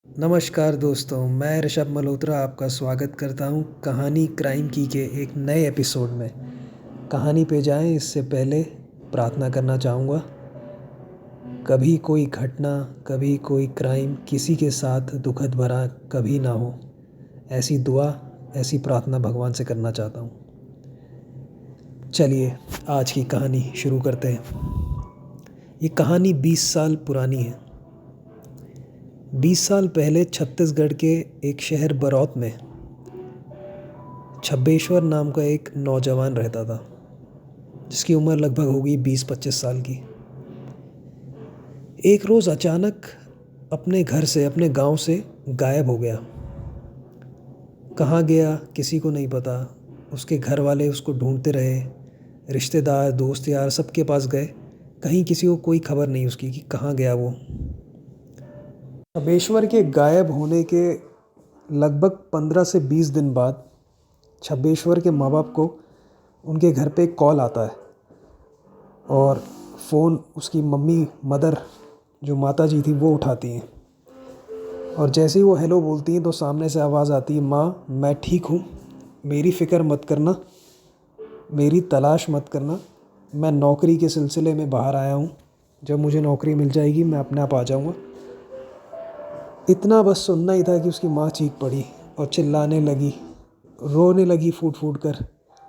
नमस्कार दोस्तों, मैं ऋषभ मल्होत्रा आपका स्वागत करता हूँ कहानी क्राइम की के एक नए एपिसोड में। कहानी पे जाएं इससे पहले प्रार्थना करना चाहूँगा। कभी कोई घटना, कभी कोई क्राइम किसी के साथ दुखद भरा कभी ना हो, ऐसी दुआ, ऐसी प्रार्थना भगवान से करना चाहता हूँ। चलिए आज की कहानी शुरू करते हैं। ये कहानी 20 साल पुरानी है। 20 साल पहले छत्तीसगढ़ के एक शहर बरौत में छब्बेश्वर नाम का एक नौजवान रहता था, जिसकी उम्र लगभग होगी 20-25 साल की। एक रोज़ अचानक अपने घर से, अपने गांव से गायब हो गया। कहाँ गया किसी को नहीं पता। उसके घर वाले उसको ढूंढते रहे, रिश्तेदार, दोस्त यार सबके पास गए, कहीं किसी को कोई खबर नहीं उसकी कि कहाँ गया वो। छब्बेश्वर के गायब होने के लगभग 15 से 20 दिन बाद छब्बेश्वर के माँ बाप को उनके घर पे एक कॉल आता है और फ़ोन उसकी मदर जो माता जी थी वो उठाती हैं। और जैसे ही वो हेलो बोलती हैं तो सामने से आवाज़ आती है, माँ मैं ठीक हूँ, मेरी फ़िक्र मत करना, मेरी तलाश मत करना, मैं नौकरी के सिलसिले में बाहर आया हूँ, जब मुझे नौकरी मिल जाएगी मैं अपने आप आ जाऊँगा। इतना बस सुनना ही था कि उसकी माँ चीख पड़ी और चिल्लाने लगी, रोने लगी फूट फूट कर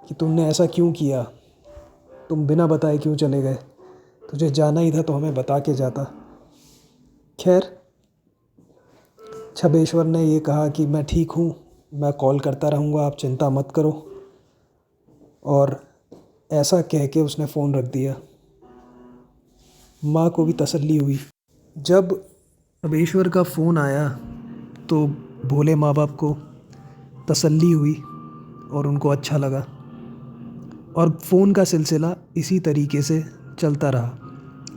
कि तुमने ऐसा क्यों किया, तुम बिना बताए क्यों चले गए, तुझे जाना ही था तो हमें बता के जाता। खैर, छब्बेश्वर ने ये कहा कि मैं ठीक हूँ, मैं कॉल करता रहूँगा, आप चिंता मत करो। और ऐसा कह के उसने फ़ोन रख दिया। माँ को भी तसल्ली हुई। जब छब्बेश्वर का फ़ोन आया तो भोले माँ बाप को तसल्ली हुई और उनको अच्छा लगा। और फ़ोन का सिलसिला इसी तरीके से चलता रहा।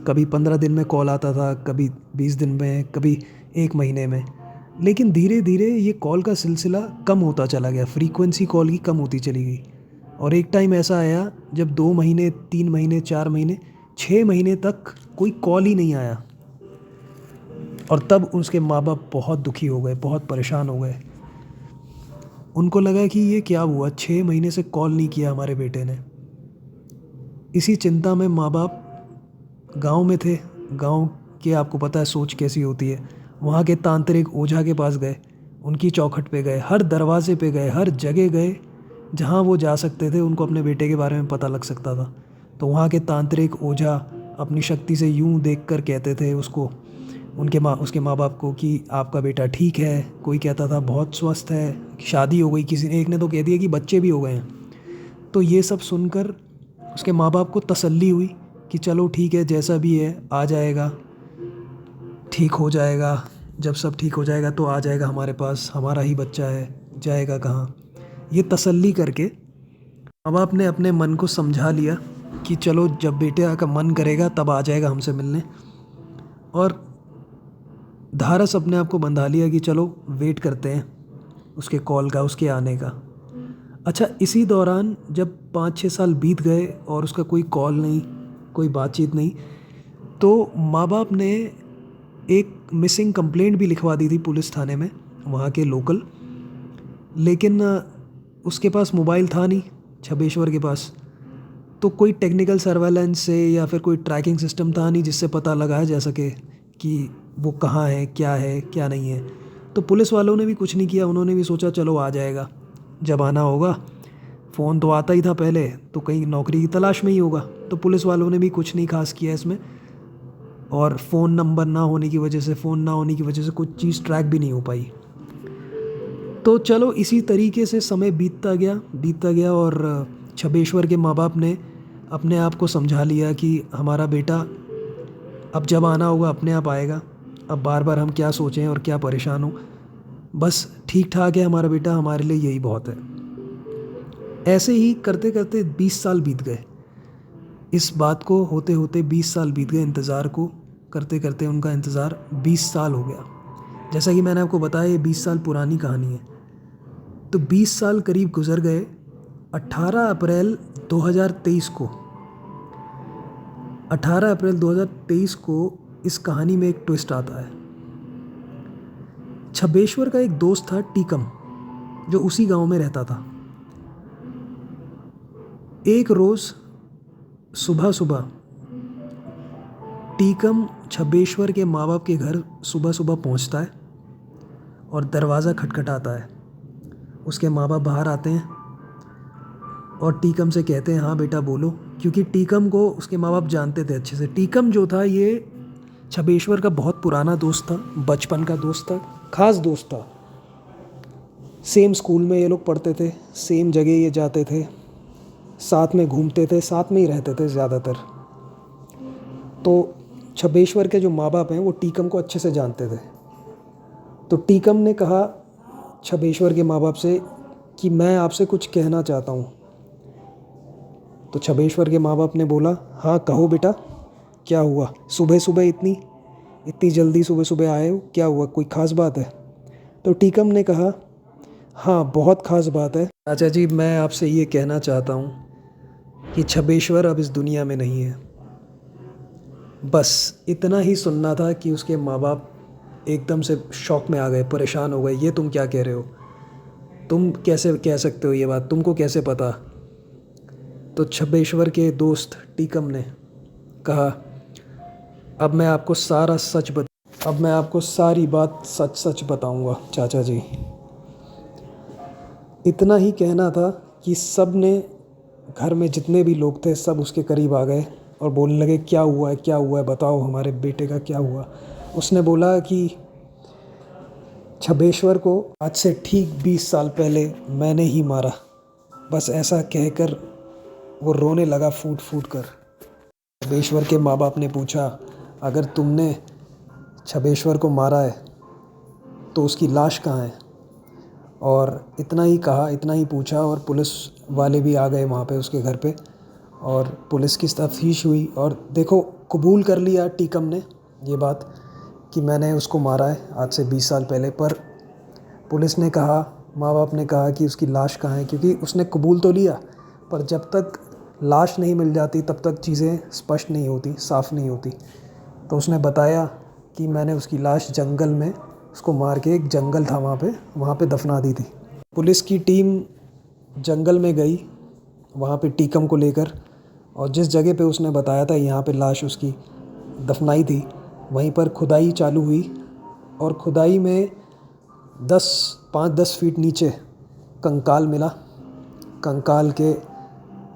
कभी 15 दिन में कॉल आता था, कभी 20 दिन में, कभी 1 महीने में। लेकिन धीरे धीरे ये कॉल का सिलसिला कम होता चला गया, फ्रीक्वेंसी कॉल की कम होती चली गई। और एक टाइम ऐसा आया जब 2 महीने, 3 महीने, 4 महीने, 6 महीने तक कोई कॉल ही नहीं आया। और तब उसके माँ बाप बहुत दुखी हो गए, बहुत परेशान हो गए। उनको लगा कि ये क्या हुआ, 6 महीने से कॉल नहीं किया हमारे बेटे ने। इसी चिंता में माँ बाप गांव में थे। गांव के आपको पता है सोच कैसी होती है। वहाँ के तांत्रिक ओझा के पास गए, उनकी चौखट पे गए, हर दरवाजे पे गए, हर जगह गए जहाँ वो जा सकते थे, उनको अपने बेटे के बारे में पता लग सकता था। तो वहाँ के तांत्रिक ओझा अपनी शक्ति से यूं देख कर कहते थे उसके माँ बाप को कि आपका बेटा ठीक है। कोई कहता था बहुत स्वस्थ है, शादी हो गई, किसी ने, एक ने तो कह दिया कि बच्चे भी हो गए हैं। तो ये सब सुनकर उसके माँ बाप को तसल्ली हुई कि चलो ठीक है, जैसा भी है आ जाएगा, ठीक हो जाएगा। जब सब ठीक हो जाएगा तो आ जाएगा हमारे पास, हमारा ही बच्चा है, जाएगा कहाँ। ये तसल्ली करके माँ बाप ने अपने मन को समझा लिया कि चलो जब बेटे का मन करेगा तब आ जाएगा हमसे मिलने। और धारस अपने आप को बंधा लिया कि चलो वेट करते हैं उसके कॉल का, उसके आने का। अच्छा, इसी दौरान जब 5-6 साल बीत गए और उसका कोई कॉल नहीं, कोई बातचीत नहीं, तो माँ बाप ने एक मिसिंग कंप्लेंट भी लिखवा दी थी पुलिस थाने में, वहाँ के लोकल। लेकिन उसके पास मोबाइल था नहीं, छब्बेश्वर के पास। तो कोई टेक्निकल सर्वेलेंस से या फिर कोई ट्रैकिंग सिस्टम था नहीं जिससे पता लगाया जा सके कि वो कहाँ है, क्या नहीं है। तो पुलिस वालों ने भी कुछ नहीं किया। उन्होंने भी सोचा चलो आ जाएगा, जब आना होगा। फ़ोन तो आता ही था पहले, तो कहीं नौकरी की तलाश में ही होगा। तो पुलिस वालों ने भी कुछ नहीं खास किया इसमें। और फ़ोन नंबर ना होने की वजह से, फ़ोन ना होने की वजह से कुछ चीज़ ट्रैक भी नहीं हो पाई। तो चलो इसी तरीके से समय बीतता गया और छब्बेश्वर के माँ बाप ने अपने आप को समझा लिया कि हमारा बेटा अब जब आना होगा अपने आप आएगा। अब बार बार हम क्या सोचें और क्या परेशान हो, बस ठीक ठाक है हमारा बेटा, हमारे लिए यही बहुत है। ऐसे ही करते करते 20 साल बीत गए। इस बात को होते होते 20 साल बीत गए, इंतज़ार को करते करते उनका इंतज़ार 20 साल हो गया। जैसा कि मैंने आपको बताया ये 20 साल पुरानी कहानी है। तो 20 साल करीब गुजर गए। 18 अप्रैल 2023 को 18 अप्रैल 2023 को इस कहानी में एक ट्विस्ट आता है। छब्बेश्वर का एक दोस्त था टीकम, जो उसी गांव में रहता था। एक रोज़ सुबह सुबह टीकम छब्बेश्वर के माँ बाप के घर सुबह सुबह पहुंचता है और दरवाज़ा खटखटाता है। उसके माँ बाप बाहर आते हैं और टीकम से कहते हैं, हाँ बेटा बोलो, क्योंकि टीकम को उसके माँ बाप जानते थे अच्छे से। टीकम जो था ये छब्बेश्वर का बहुत पुराना दोस्त था, बचपन का दोस्त था, खास दोस्त था। सेम स्कूल में ये लोग पढ़ते थे, सेम जगह ये जाते थे, साथ में घूमते थे, साथ में ही रहते थे ज़्यादातर। तो छब्बेश्वर के जो माँ बाप हैं वो टीकम को अच्छे से जानते थे। तो टीकम ने कहा छब्बेश्वर के माँ बाप से कि मैं आपसे कुछ कहना चाहता हूँ। तो छब्बेश्वर के माँ बाप ने बोला, हाँ कहो बेटा, क्या हुआ? सुबह सुबह इतनी जल्दी सुबह सुबह आए हो, क्या हुआ? कोई ख़ास बात है? तो टीकम ने कहा, हाँ बहुत ख़ास बात है चाचा जी, मैं आपसे ये कहना चाहता हूँ कि छब्बेश्वर अब इस दुनिया में नहीं है। बस इतना ही सुनना था कि उसके माँ बाप एकदम से शॉक में आ गए, परेशान हो गए। ये तुम क्या कह रहे हो? तुम कैसे कह सकते हो ये बात? तुमको कैसे पता? तो छब्बेश्वर के दोस्त टीकम ने कहा, अब मैं आपको सारी बात सच सच बताऊंगा चाचा जी। इतना ही कहना था कि सब ने, घर में जितने भी लोग थे सब उसके करीब आ गए और बोलने लगे, क्या हुआ है, क्या हुआ है, बताओ हमारे बेटे का क्या हुआ। उसने बोला कि छब्बेश्वर को आज से ठीक 20 साल पहले मैंने ही मारा। बस ऐसा कहकर वो रोने लगा फूट फूट कर। छब्बेश्वर के माँ बाप ने पूछा, अगर तुमने छब्बेश्वर को मारा है तो उसकी लाश कहाँ है? और इतना ही कहा, इतना ही पूछा और पुलिस वाले भी आ गए वहाँ पे उसके घर पे और पुलिस की तफ्तीश हुई। और देखो, कबूल कर लिया टीकम ने ये बात कि मैंने उसको मारा है आज से 20 साल पहले। पर पुलिस ने कहा, माँ बाप ने कहा कि उसकी लाश कहाँ है, क्योंकि उसने कबूल तो लिया पर जब तक लाश नहीं मिल जाती तब तक चीज़ें स्पष्ट नहीं होती, साफ़ नहीं होती। तो उसने बताया कि मैंने उसकी लाश जंगल में, उसको मार के, एक जंगल था वहाँ पे दफना दी थी। पुलिस की टीम जंगल में गई वहाँ पे टीकम को लेकर, और जिस जगह पे उसने बताया था यहाँ पे लाश उसकी दफनाई थी, वहीं पर खुदाई चालू हुई। और खुदाई में 5-10 फीट नीचे कंकाल मिला। कंकाल के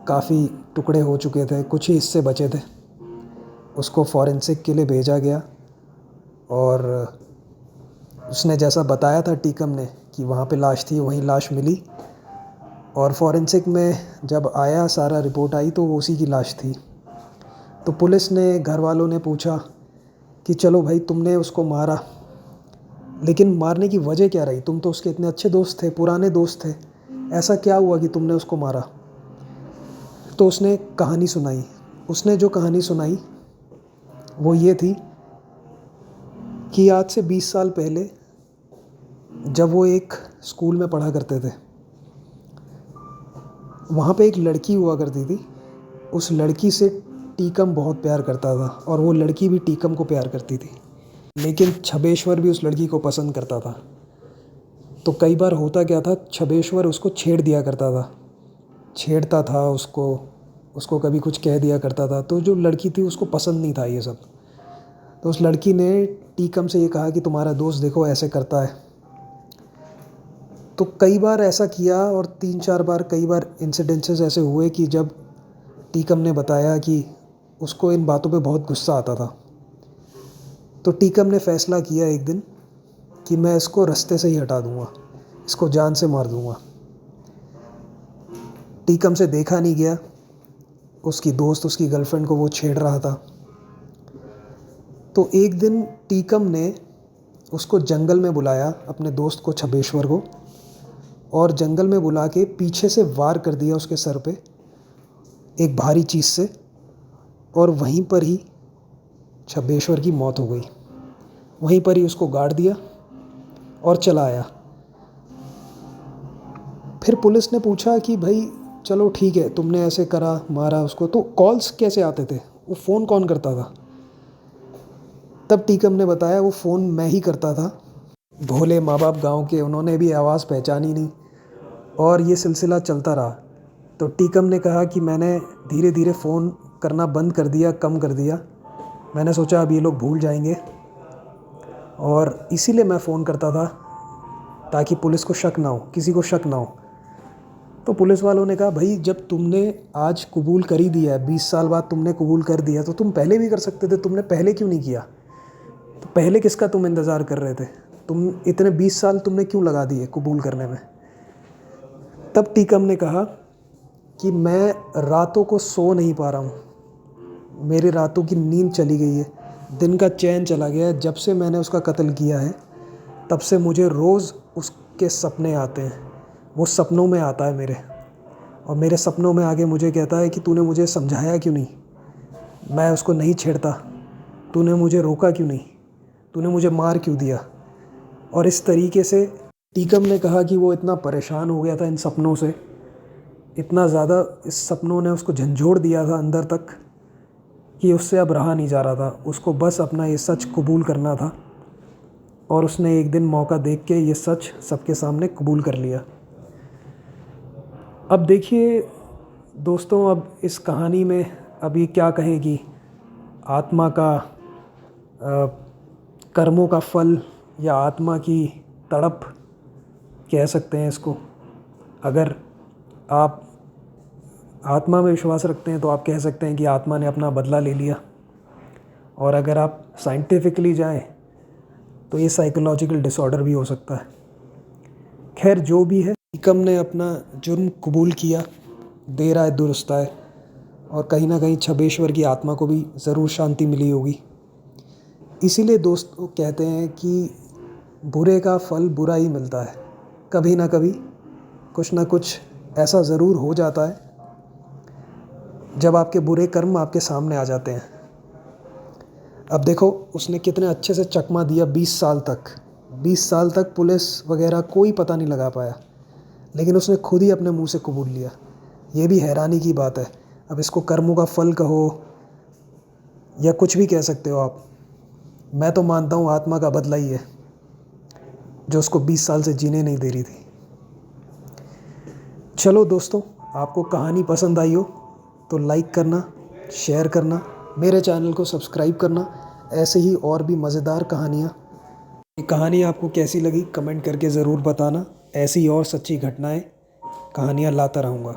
काफ़ी टुकड़े हो चुके थे, कुछ ही हिस्से बचे थे। उसको फॉरेंसिक के लिए भेजा गया और उसने जैसा बताया था टीकम ने कि वहाँ पे लाश थी, वहीं लाश मिली। और फॉरेंसिक में जब आया, सारा रिपोर्ट आई, तो वो उसी की लाश थी। तो पुलिस ने, घर वालों ने पूछा कि चलो भाई, तुमने उसको मारा, लेकिन मारने की वजह क्या रही? तुम तो उसके इतने अच्छे दोस्त थे, पुराने दोस्त थे, ऐसा क्या हुआ कि तुमने उसको मारा? तो उसने कहानी सुनाई। उसने जो कहानी सुनाई वो ये थी कि आज से 20 साल पहले जब वो एक स्कूल में पढ़ा करते थे, वहाँ पे एक लड़की हुआ करती थी। उस लड़की से टीकम बहुत प्यार करता था और वो लड़की भी टीकम को प्यार करती थी। लेकिन छब्बेश्वर भी उस लड़की को पसंद करता था। तो कई बार होता क्या था, छब्बेश्वर उसको छेड़ दिया करता था, छेड़ता था उसको कभी कुछ कह दिया करता था। तो जो लड़की थी उसको पसंद नहीं था ये सब। तो उस लड़की ने टीकम से ये कहा कि तुम्हारा दोस्त देखो ऐसे करता है। तो कई बार ऐसा किया और 3-4 बार, कई बार इंसिडेंसेस ऐसे हुए कि जब टीकम ने बताया कि उसको इन बातों पे बहुत गुस्सा आता था। तो टीकम ने फ़ैसला किया एक दिन कि मैं इसको रास्ते से ही हटा दूँगा, इसको जान से मार दूँगा। टीकम से देखा नहीं गया, उसकी दोस्त, उसकी गर्लफ्रेंड को वो छेड़ रहा था। तो एक दिन टीकम ने उसको जंगल में बुलाया, अपने दोस्त को, छब्बेश्वर को, और जंगल में बुला के पीछे से वार कर दिया उसके सर पे एक भारी चीज़ से, और वहीं पर ही छब्बेश्वर की मौत हो गई। वहीं पर ही उसको गाड़ दिया और चला आया। फिर पुलिस ने पूछा कि भाई चलो ठीक है, तुमने ऐसे करा, मारा उसको, तो कॉल्स कैसे आते थे, वो फ़ोन कौन करता था? तब टीकम ने बताया, वो फ़ोन मैं ही करता था। भोले माँ बाप गाँव के, उन्होंने भी आवाज़ पहचानी नहीं और ये सिलसिला चलता रहा। तो टीकम ने कहा कि मैंने धीरे धीरे फ़ोन करना बंद कर दिया, कम कर दिया। मैंने सोचा अब ये लोग भूल जाएंगे और इसीलिए मैं फ़ोन करता था ताकि पुलिस को शक ना हो, किसी को शक ना हो। तो पुलिस वालों ने कहा भाई जब तुमने आज कबूल कर ही दिया है, 20 साल बाद तुमने कबूल कर दिया, तो तुम पहले भी कर सकते थे, तुमने पहले क्यों नहीं किया? तो पहले किसका तुम इंतज़ार कर रहे थे? तुम इतने 20 साल तुमने क्यों लगा दिए कबूल करने में? तब टीकम ने कहा कि मैं रातों को सो नहीं पा रहा हूँ, मेरी रातों की नींद चली गई है, दिन का चैन चला गया है। जब से मैंने उसका कत्ल किया है तब से मुझे रोज़ उसके सपने आते हैं, वो सपनों में आता है मेरे, और मेरे सपनों में आके मुझे कहता है कि तूने मुझे समझाया क्यों नहीं, मैं उसको नहीं छेड़ता, तूने मुझे रोका क्यों नहीं, तूने मुझे मार क्यों दिया। और इस तरीके से टीकम ने कहा कि वो इतना परेशान हो गया था इन सपनों से, इतना ज़्यादा इस सपनों ने उसको झंझोड़ दिया था अंदर तक कि उससे अब रहा नहीं जा रहा था। उसको बस अपना ये सच कबूल करना था और उसने एक दिन मौका देख के ये सच सबके सामने कबूल कर लिया। अब देखिए दोस्तों, अब इस कहानी में अब ये क्या कहेगी, आत्मा का कर्मों का फल या आत्मा की तड़प कह सकते हैं इसको। अगर आप आत्मा में विश्वास रखते हैं तो आप कह सकते हैं कि आत्मा ने अपना बदला ले लिया, और अगर आप साइंटिफिकली जाएं तो ये साइकोलॉजिकल डिसऑर्डर भी हो सकता है। खैर जो भी है, टीकम ने अपना जुर्म कबूल किया, देर आए दुरुस्त आए, और कहीं ना कहीं छबेश्वर की आत्मा को भी ज़रूर शांति मिली होगी। इसीलिए दोस्तों कहते हैं कि बुरे का फल बुरा ही मिलता है, कभी ना कभी कुछ ना कुछ ऐसा ज़रूर हो जाता है जब आपके बुरे कर्म आपके सामने आ जाते हैं। अब देखो उसने कितने अच्छे से चकमा दिया 20 साल तक, 20 साल तक पुलिस वगैरह कोई पता नहीं लगा पाया, लेकिन उसने खुद ही अपने मुंह से कबूल लिया। ये भी हैरानी की बात है। अब इसको कर्मों का फल कहो या कुछ भी कह सकते हो आप, मैं तो मानता हूँ आत्मा का बदला ही है जो उसको 20 साल से जीने नहीं दे रही थी। चलो दोस्तों, आपको कहानी पसंद आई हो तो लाइक करना, शेयर करना, मेरे चैनल को सब्सक्राइब करना। ऐसे ही और भी मज़ेदार कहानियाँ, ये कहानी आपको कैसी लगी कमेंट करके ज़रूर बताना। ऐसी और सच्ची घटनाएं, कहानियाँ लाता रहूँगा।